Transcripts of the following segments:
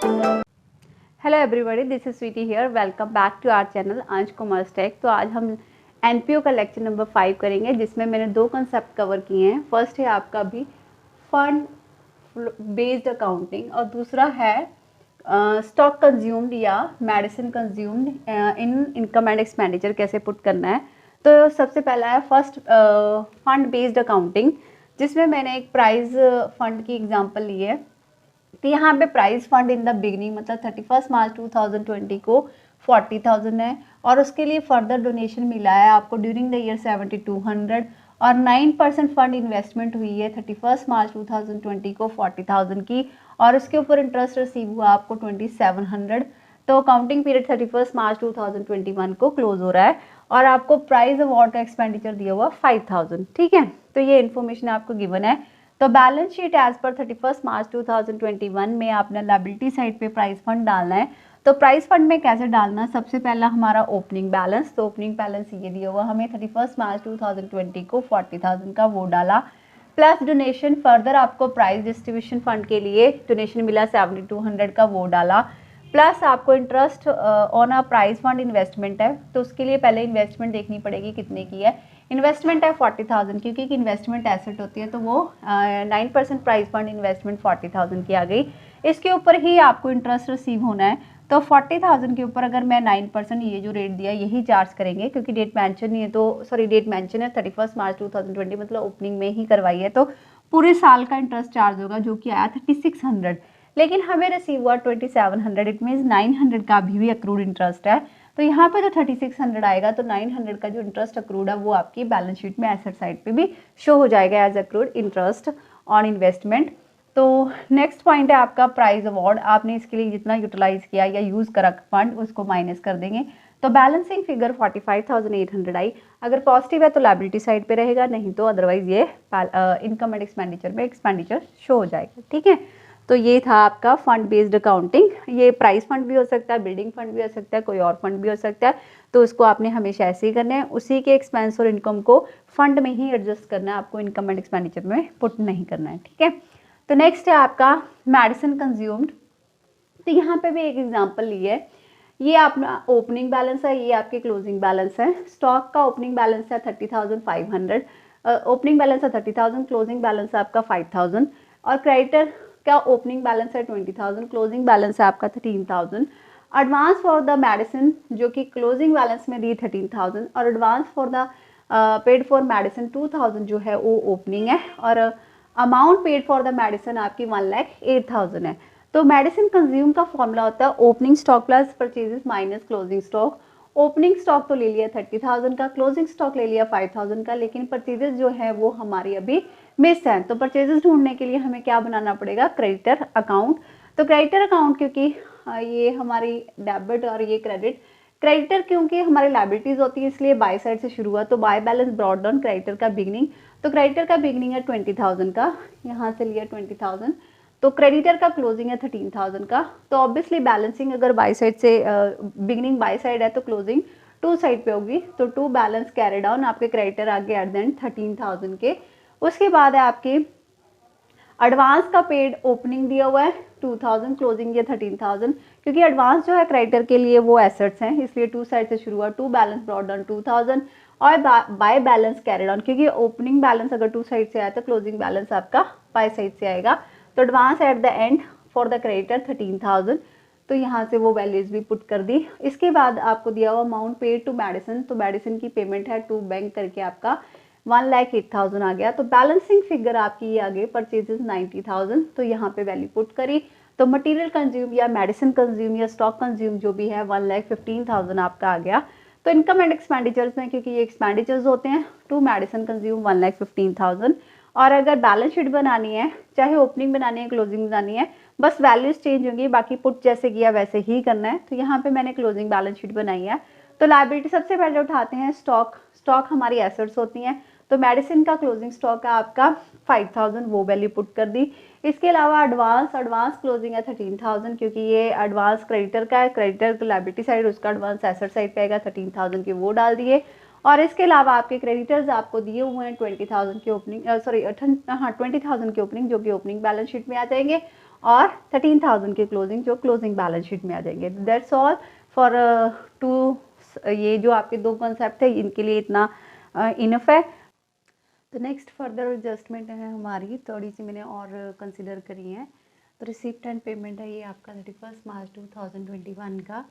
Hello everybody, this is Sweety here. Welcome back to our channel Ansh commerce tech. तो आज हम NPO का lecture number 5 करेंगे, जिसमें मैंने दो कंसेप्ट कवर किए हैं। फर्स्ट है आपका भी फंड बेस्ड अकाउंटिंग और दूसरा है स्टॉक कंज्यूम्ड या medicine consumed in income and expenditure कैसे पुट करना है। तो सबसे पहला है फर्स्ट फंड बेस्ड अकाउंटिंग, जिसमें मैंने एक प्राइज फंड की एग्जांपल ली है। तो यहाँ पे price fund in the beginning मतलब 31 मार्च 2020 को 40,000 है और उसके लिए फर्दर डोनेशन मिला है आपको ड्यूरिंग द ईयर 7200 और 9% फंड इन्वेस्टमेंट हुई है 31 मार्च 2020 को 40,000 की और उसके ऊपर इंटरेस्ट रिसीव हुआ आपको 2700। तो अकाउंटिंग पीरियड 31 मार्च 2021 को क्लोज हो रहा है और आपको प्राइज अवार्ड का एक्सपेंडिचर दिया हुआ 5000। ठीक है, तो ये इन्फॉर्मेशन आपको गिवन है। तो balance sheet as per 31 March 2021 में आपने लायबिलिटी साइड पे प्राइस फंड डालना है। तो प्राइस फंड में कैसे डालना, सबसे पहला हमारा ओपनिंग बैलेंस। तो ओपनिंग बैलेंस ये दिया हुआ हमें 31 मार्च 2020 को 40,000 का, वो डाला प्लस डोनेशन फर्दर आपको प्राइस डिस्ट्रीब्यूशन फंड के लिए डोनेशन मिला 7200 का, वो डाला प्लस आपको interest on a price fund investment है। तो उसके लिए पहले इन्वेस्टमेंट देखनी पड़ेगी कितने की है। इन्वेस्टमेंट है 40,000 क्योंकि इन्वेस्टमेंट एसेट होती है, तो वो 9% प्राइस फंड इन्वेस्टमेंट 40,000 की आ गई। इसके ऊपर ही आपको इंटरेस्ट रिसीव होना है। तो 40,000 के ऊपर अगर मैं 9% ये जो रेट दिया यही चार्ज करेंगे, क्योंकि डेट मेंशन नहीं है, तो सॉरी डेट मेंशन है 31 मार्च 2020 मतलब ओपनिंग में ही करवाई है। तो पूरे साल का इंटरेस्ट चार्ज होगा जो कि आया 3600, लेकिन हमें रिसीव हुआ 2700। इट मीन्स 900 का अभी भी अक्रूड इंटरेस्ट है। तो यहाँ पे तो 3600 आएगा, तो 900 का जो इंटरेस्ट अक्रूड है वो आपकी बैलेंस शीट में एसेट साइड पे भी शो हो जाएगा as accrued interest on investment. तो नेक्स्ट पॉइंट है आपका प्राइज अवार्ड। आपने इसके लिए जितना यूटिलाइज किया या यूज करा फंड उसको माइनस कर देंगे। तो बैलेंसिंग फिगर 45,800 आई। अगर पॉजिटिव है तो लायबिलिटी साइड पे रहेगा, नहीं तो अदरवाइज ये इनकम एंड एक्सपेंडिचर में एक्सपेंडिचर शो हो जाएगा। ठीक है, तो ये था आपका फंड बेस्ड अकाउंटिंग। ये प्राइस फंड भी हो सकता है, बिल्डिंग फंड भी हो सकता है, कोई और फंड भी हो सकता है। तो उसको आपने हमेशा ऐसे ही करना है, उसी के एक्सपेंस और इनकम को फंड में ही एडजस्ट करना है, आपको इनकम एंड एक्सपेंडिचर में पुट नहीं करना है। ठीक है, तो नेक्स्ट है आपका मेडिसिन कंज्यूम्ड। तो यहाँ पे भी एक एग्जाम्पल ली है। ये अपना ओपनिंग बैलेंस है, ये आपके क्लोजिंग बैलेंस है। स्टॉक का ओपनिंग बैलेंस है 30,500, ओपनिंग बैलेंस है 30,000, क्लोजिंग बैलेंस है आपका 5,000 और क्रेडिटर का ओपनिंग बैलेंस है 20,000, क्लोजिंग बैलेंस है आपका 13,000। एडवांस फॉर द मेडिसिन जो कि क्लोजिंग बैलेंस में दी 13,000 और advance for the paid for medicine 2,000 जो है वो ओपनिंग है और amount paid for the medicine आपकी 1,08,000 है। तो मेडिसिन कंज्यूम का फॉर्मूला होता है opening stock plus purchases minus closing stock. Opening stock तो ले लिया 30,000 का, क्लोजिंग स्टॉक ले लिया 5,000 का, लेकिन परचेजेस जो है वो हमारी अभी मिस है। तो परचेजेस ढूंढने के लिए हमें क्या बनाना पड़ेगा, क्रेडिटर अकाउंट। तो क्रेडिटर अकाउंट क्योंकि ये हमारी डेबिट और ये क्रेडिट, क्रेडिटर क्योंकि हमारी लायबिलिटीज होती है इसलिए बाय साइड से शुरू हुआ। तो by balance brought down creditor का बिगनिंग। तो क्रेडिटर का बिगनिंग है 20,000 का, यहाँ से लिया 20,000। तो क्रेडिटर का क्लोजिंग है 13,000 का। तो ऑब्वियसली बैलेंसिंग अगर बाय साइड से बिगनिंग बाय साइड है तो क्लोजिंग टू साइड पे होगी। तो टू बैलेंस कैरी डाउन, आपके क्रेडिटर आगे एट द एंड 13,000 के। उसके बाद है आपके एडवांस का पेड ओपनिंग दिया हुआ है 2,000, क्लोजिंग ये 13,000। क्योंकि एडवांस जो है क्रेडिटर के लिए वो एसेट्स हैं इसलिए टू साइड से शुरू हुआ। टू बैलेंस ब्रॉट डाउन 2,000 और बाय बैलेंस कैरी डाउन, क्योंकि ओपनिंग बैलेंस अगर टू साइड से आया तो क्लोजिंग बैलेंस आपका बाय साइड से आएगा। तो advance at the end for the creditor 13,000। तो यहाँ से वो वैल्यूज भी पुट कर दी। इसके बाद आपको दिया हुआ अमाउंट पेड टू मेडिसिन। तो मेडिसिन की पेमेंट है टू बैंक करके आपका 1,08,000 आ गया। तो बैलेंसिंग फिगर आपकी ये आ गई परचेजेस 90,000। तो यहाँ पे वैल्यू पुट करी। तो मटेरियल कंज्यूम या मेडिसिन कंज्यूम या स्टॉक कंज्यूम जो भी है 1,15,000 आपका आ गया। तो इनकम एंड एक्सपेंडिचर्स में क्योंकि ये एक्सपेंडिचर्स होते हैं, टू मेडिसिन कंज्यूम 1,15,000। और अगर बैलेंस शीट बनानी है, चाहे ओपनिंग बनानी है क्लोजिंग बनानी है, बस वैल्यूज चेंज होंगी, बाकी पुट जैसे किया वैसे ही करना है। तो यहाँ पे मैंने क्लोजिंग बैलेंस शीट बनाई है। तो लायबिलिटी सबसे पहले उठाते हैं स्टॉक। स्टॉक हमारी एसेट्स होती हैं। तो मेडिसिन का क्लोजिंग स्टॉक है आपका 5,000, वो वैल्यू पुट कर दी। इसके अलावा एडवांस क्लोजिंग है 13,000 क्योंकि ये एडवांस क्रेडिटर का है, क्रेडिटर की लायबिलिटी साइड, उसका एडवांस एसेट साइड पे आएगा 13,000 के, वो डाल दिए। और इसके अलावा आपके क्रेडिटर्स आपको दिए हुए हैं 20,000 की ओपनिंग, 20,000 की ओपनिंग जो कि ओपनिंग बैलेंस शीट में आ जाएंगे। और 13,000 की क्लोजिंग जो क्लोजिंग बैलेंस शीट में आ जाएंगे। दैट्स ऑल फॉर टू, ये जो आपके दो कॉन्सेप्ट है इनके लिए इतना इनफ है। तो नेक्स्ट फर्दर एडजस्टमेंट है हमारी, थोड़ी सी मैंने और कंसिडर करी है। तो रिसिप्ट एंड पेमेंट है ये आपका 31 मार्च 2021 का,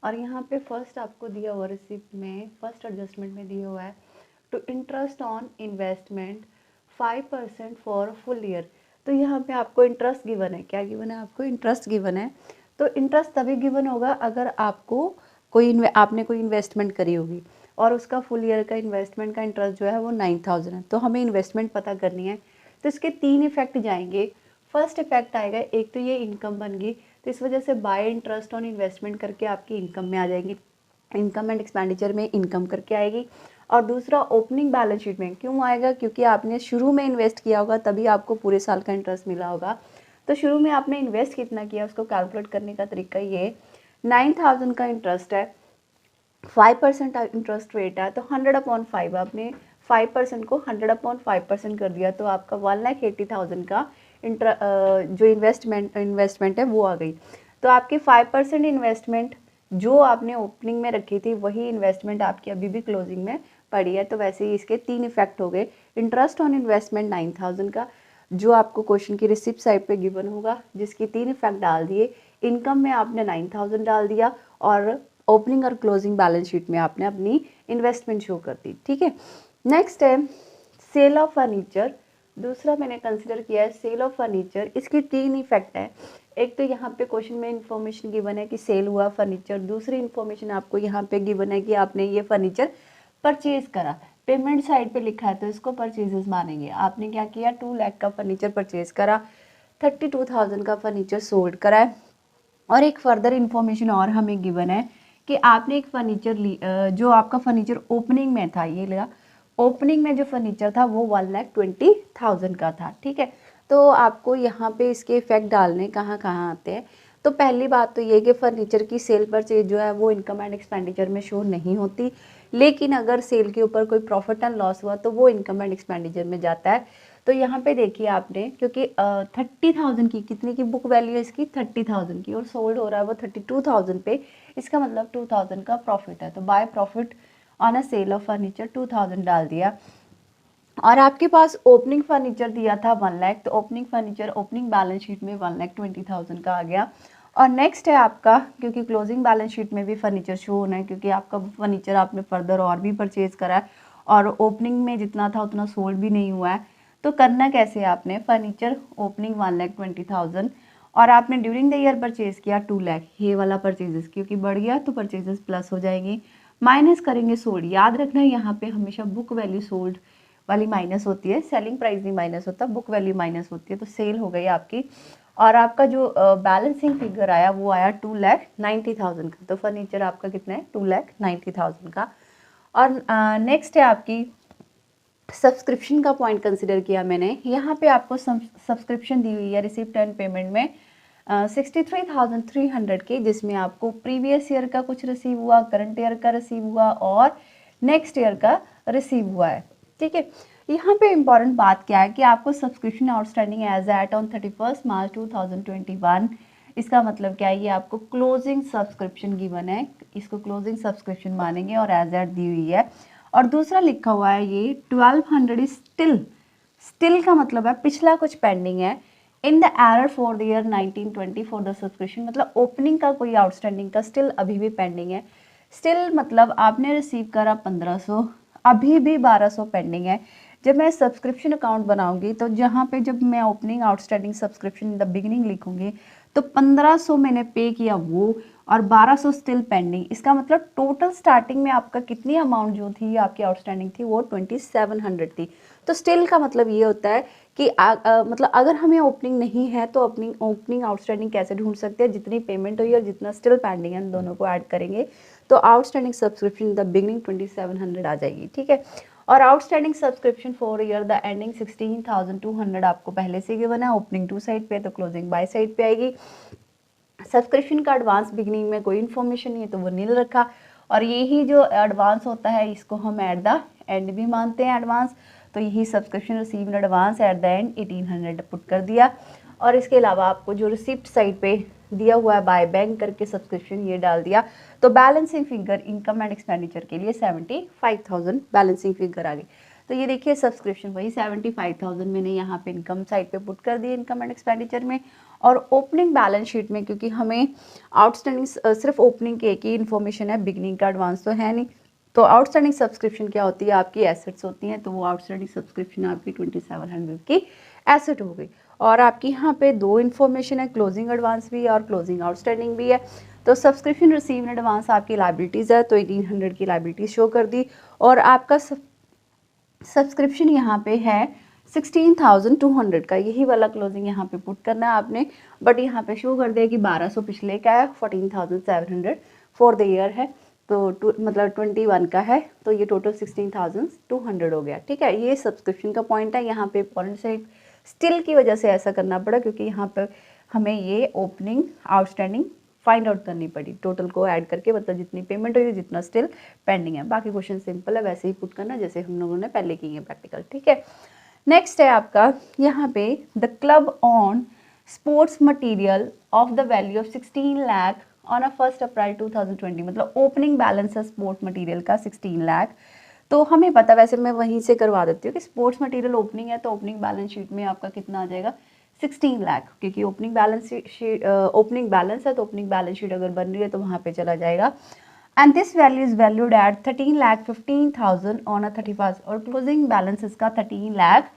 और यहाँ पे फर्स्ट आपको दिया हुआ रिसिप्ट में फर्स्ट एडजस्टमेंट में दिया हुआ है to interest on investment 5% for full year. तो यहाँ पे आपको इंटरेस्ट गिवन है, क्या गिवन है आपको, इंटरेस्ट गिवन है। तो इंटरेस्ट तभी गिवन होगा अगर आपको आपने कोई इन्वेस्टमेंट करी होगी और उसका फुल ईयर का इन्वेस्टमेंट का इंटरेस्ट जो है वो 9,000 है। तो हमें इन्वेस्टमेंट पता करनी है, तो इसके 3 इफेक्ट जाएंगे। फर्स्ट इफेक्ट आएगा, एक तो ये इनकम बन गई, तो इस वजह से बाय इंटरेस्ट ऑन इन्वेस्टमेंट करके आपकी इनकम में आ जाएगी, इनकम एंड एक्सपेंडिचर में इनकम करके आएगी। और दूसरा ओपनिंग बैलेंस शीट में क्यों आएगा, क्योंकि आपने शुरू में इन्वेस्ट किया होगा तभी आपको पूरे साल का इंटरेस्ट मिला होगा। तो शुरू में आपने इन्वेस्ट कितना किया उसको कैलकुलेट करने का तरीका ये, 9,000 का इंटरेस्ट है, 5% इंटरेस्ट रेट है, तो 100/5 आपने 5% को 100/5% कर दिया, तो आपका 1,80,000 का जो इन्वेस्टमेंट है वो आ गई। तो आपकी 5% इन्वेस्टमेंट जो आपने ओपनिंग में रखी थी वही इन्वेस्टमेंट आपकी अभी भी क्लोजिंग में पड़ी है। तो वैसे ही इसके 3 इफेक्ट हो गए, इंटरेस्ट ऑन इन्वेस्टमेंट 9,000 का जो आपको क्वेश्चन की रिसिप्ट साइड पे गिवन होगा, जिसकी 3 इफेक्ट डाल दिए, इनकम में आपने 9,000 डाल दिया और ओपनिंग और क्लोजिंग बैलेंस शीट में आपने अपनी इन्वेस्टमेंट शो कर दी। ठीक है, नेक्स्ट है सेल ऑफ फर्नीचर। दूसरा मैंने कंसिडर किया है सेल ऑफ फर्नीचर, इसकी 3 इफेक्ट है। एक तो यहाँ पे क्वेश्चन में इंफॉर्मेशन गिवन है कि सेल हुआ फर्नीचर, दूसरी इंफॉर्मेशन आपको यहाँ पे गिवन है कि आपने ये फर्नीचर परचेज करा, पेमेंट साइड पे लिखा है तो इसको परचेजेस मानेंगे। आपने क्या किया, 2 लाख का फर्नीचर परचेज करा, 32,000 का फर्नीचर सोल्ड करा है। और एक फर्दर इंफॉर्मेशन और हमें गिवन है कि आपने एक फर्नीचर जो आपका फर्नीचर ओपनिंग में था, ये लगा ओपनिंग में जो फर्नीचर था वो 1,20,000 का था। ठीक है, तो आपको यहाँ पे इसके इफेक्ट डालने कहाँ कहाँ आते हैं। तो पहली बात तो ये कि फर्नीचर की सेल परचेज जो है वो इनकम एंड एक्सपेंडिचर में शो नहीं होती, लेकिन अगर सेल के ऊपर कोई प्रॉफिट एंड लॉस हुआ तो वो इनकम एंड एक्सपेंडिचर में जाता है। तो यहाँ पे देखिए आपने, क्योंकि 30,000 की कितने की बुक वैल्यू है इसकी, 30,000 की, और सोल्ड हो रहा है वो 32,000 पे, इसका मतलब 2,000 का प्रॉफिट है। तो by profit on a sale of furniture 2,000 डाल दिया। और आपके पास ओपनिंग फर्नीचर दिया था 1 लाख, तो opening furniture opening balance sheet में 1,20,000 का आ गया। और नेक्स्ट है आपका, क्योंकि क्लोजिंग बैलेंस शीट में भी फर्नीचर शो होना है, क्योंकि आपका फर्नीचर आपने फर्दर और भी परचेज करा है और ओपनिंग में जितना था उतना सोल्ड भी नहीं हुआ है। तो करना कैसे, आपने फर्नीचर ओपनिंग 1,20,000 और आपने ड्यूरिंग द ईयर परचेज किया 2 लाख, ये वाला परचेजेस क्योंकि बढ़ गया तो परचेजेस प्लस हो जाएंगी, माइनस करेंगे सोल्ड। याद रखना है यहाँ पे हमेशा बुक वैल्यू सोल्ड वाली माइनस होती है, सेलिंग प्राइस नहीं माइनस होता, बुक वैल्यू माइनस होती है। तो सेल हो गई आपकी, और आपका जो बैलेंसिंग फिगर आया वो आया 2,90,000 का। तो फर्नीचर आपका कितना है, 2,90,000 का। और नेक्स्ट है आपकी सब्सक्रिप्शन का पॉइंट कंसिडर किया मैंने। यहाँ पे आपको सब्सक्रिप्शन दी हुई है रिसिप्ट एंड पेमेंट में 63,300 की, जिसमें आपको प्रीवियस ईयर का कुछ रिसीव हुआ, करंट ईयर का रिसीव हुआ और नेक्स्ट ईयर का रिसीव हुआ है। ठीक है, यहाँ पे इम्पॉर्टेंट बात क्या है कि आपको subscription outstanding as at on 31 March 2021, इसका मतलब क्या है, ये आपको क्लोजिंग सब्सक्रिप्शन गिवन है, इसको क्लोजिंग सब्सक्रिप्शन मानेंगे और एज एट दी हुई है। और दूसरा लिखा हुआ है ये 1,200 इज स्टिल का मतलब है पिछला कुछ पेंडिंग है, in the error for the year 1920 for the subscription, मतलब ओपनिंग का कोई आउटस्टैंडिंग का स्टिल अभी भी पेंडिंग है। स्टिल मतलब आपने रिसीव करा 1,500, अभी भी 1,200 पेंडिंग है। जब मैं सब्सक्रिप्शन अकाउंट बनाऊंगी तो जहाँ पे जब मैं opening outstanding subscription in the beginning लिखूंगी तो 1,500 मैंने पे किया वो और 1,200 स्टिल पेंडिंग, इसका मतलब टोटल स्टार्टिंग में आपका कितनी अमाउंट जो थी आपकी आउटस्टैंडिंग थी वो 2,700 थी। तो स्टिल का मतलब ये होता है कि मतलब अगर हमें ओपनिंग नहीं है तो अपनी ओपनिंग आउटस्टैंडिंग कैसे ढूंढ सकते हैं, जितनी पेमेंट हुई और जितना स्टिल पेंडिंग है दोनों को ऐड करेंगे तो outstanding subscription in the beginning 2,700 आ जाएगी। ठीक है, और outstanding subscription for year the ending 16,200 आपको पहले से गिवन है, ओपनिंग 2 साइड पे तो क्लोजिंग बाय साइड पे आएगी। सब्सक्रिप्शन का एडवांस बिगिनिंग में कोई इन्फॉर्मेशन नहीं है तो वो नील रखा, और यही जो एडवांस होता है इसको हम एट द एंड भी मानते हैं एडवांस, तो यही subscription receive in advance at the end 1,800 put कर दिया। और इसके अलावा आपको जो रिसिप्ट साइड पे दिया हुआ है बाय बैंक करके सब्सक्रिप्शन ये डाल दिया, तो balancing figure income and expenditure के लिए 75,000 बैलेंसिंग फिगर आ गई। तो ये देखिए सब्सक्रिप्शन वही 75,000 मैंने यहाँ पे इनकम साइड पे पुट कर दिए इनकम एंड एक्सपेंडिचर में। और ओपनिंग बैलेंस शीट में क्योंकि हमें आउटस्टैंडिंग सिर्फ ओपनिंग की एक ही इन्फॉर्मेशन है, बिगनिंग का एडवांस तो है नहीं। तो आउटस्टैंडिंग सब्सक्रिप्शन क्या होती है, आपकी एसेट्स होती हैं, तो वो आउटस्टैंडिंग सब्सक्रिप्शन आपकी 2700 की एसेट हो गई। और आपकी यहाँ पे दो इन्फॉर्मेशन है, क्लोजिंग एडवांस भी है और क्लोजिंग आउटस्टैंडिंग भी है। तो सब्सक्रिप्शन रिसीव इन एडवांस आपकी लाइबिलिटीज़ है, तो 1800 की लाइबिलिटीज शो कर दी। और आपका सब्सक्रिप्शन यहाँ पे है 16,200 का, यही वाला क्लोजिंग यहाँ पे पुट करना है आपने। बट यहाँ पे शो कर दिया कि 1200 पिछले का है, 14,700 फॉर द ईयर है, तो मतलब 21 का है, तो ये टोटल 16,200 हो गया। ठीक है, ये सब्सक्रिप्शन का पॉइंट है। यहाँ पे पॉइंट से स्टिल की वजह से ऐसा करना पड़ा क्योंकि यहाँ पर हमें ये ओपनिंग आउटस्टैंडिंग फाइंड आउट करनी पड़ी, टोटल को ऐड करके, मतलब जितनी पेमेंट हुई जितना स्टिल पेंडिंग है। बाकी क्वेश्चन सिंपल है, वैसे ही पुट करना जैसे हम लोगों ने पहले की है प्रैक्टिकल। ठीक है, नेक्स्ट है आपका यहाँ पे the club on sports material of the value of 16 lakh on 1 अप्रैल 2020, मतलब ओपनिंग बैलेंस है स्पोर्ट्स मटेरियल का 16 लाख। तो हमें पता, वैसे मैं वहीं से करवा देती हूँ कि स्पोर्ट्स मटेरियल ओपनिंग है तो ओपनिंग बैलेंस शीट में आपका कितना आ जाएगा 16 लाख, क्योंकि opening balance sheet opening balance है तो ओपनिंग बैलेंस शीट अगर बन रही है तो वहाँ पे चला जाएगा। And this value is valued at 13,15,000 on 31 और क्लोजिंग बैलेंस इसका 13 लाख,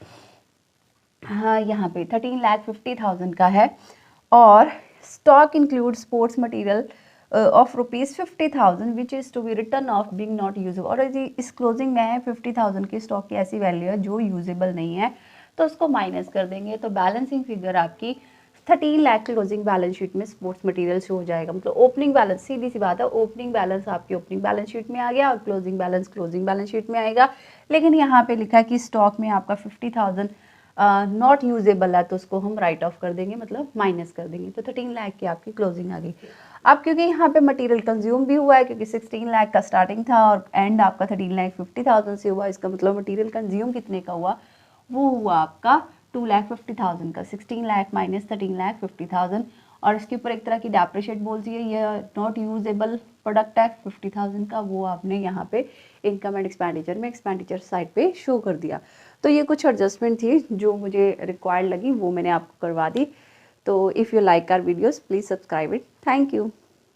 हाँ यहाँ पे 13,50,000 का है। और stock include sports material of ₹50,000 which is to be return of being not usable. और यदि इस क्लोजिंग में 50,000 की स्टॉक की ऐसी वैल्यू है जो यूजेबल नहीं है तो उसको माइनस कर देंगे, तो बैलेंसिंग फिगर आपकी 13 लाख क्लोजिंग बैलेंस शीट में स्पोर्ट्स मटेरियल शो हो जाएगा। मतलब ओपनिंग बैलेंस, सीधी सी बात है, ओपनिंग बैलेंस आपकी ओपनिंग बैलेंस शीट में आ गया और closing balance closing balance sheet में आएगा। लेकिन यहाँ पे लिखा है कि स्टॉक में आपका 50,000 नॉट यूजेबल है, तो उसको हम राइट ऑफ कर देंगे, मतलब माइनस कर देंगे, तो 13 लाख की आपकी क्लोजिंग आ गई। अब क्योंकि यहाँ पे मटेरियल कंज्यूम भी हुआ है, क्योंकि 16 लाख का स्टार्टिंग था और एंड आपका 13,50,000 से हुआ, इसका मतलब मटेरियल कंज्यूम कितने का हुआ, वो हुआ आपका 2,50,000 का। 16 लाख माइनस 13,50,000, और इसके ऊपर एक तरह की डेप्रिशिएट बोल दी है, ये नॉट यूजेबल प्रोडक्ट है 50,000 का, वो आपने यहाँ पे इनकम एंड एक्सपेंडिचर में एक्सपेंडिचर साइड पे शो कर दिया। तो ये कुछ एडजस्टमेंट थी जो मुझे रिक्वायर्ड लगी, वो मैंने आपको करवा दी। तो if you like our videos please subscribe it. Thank you.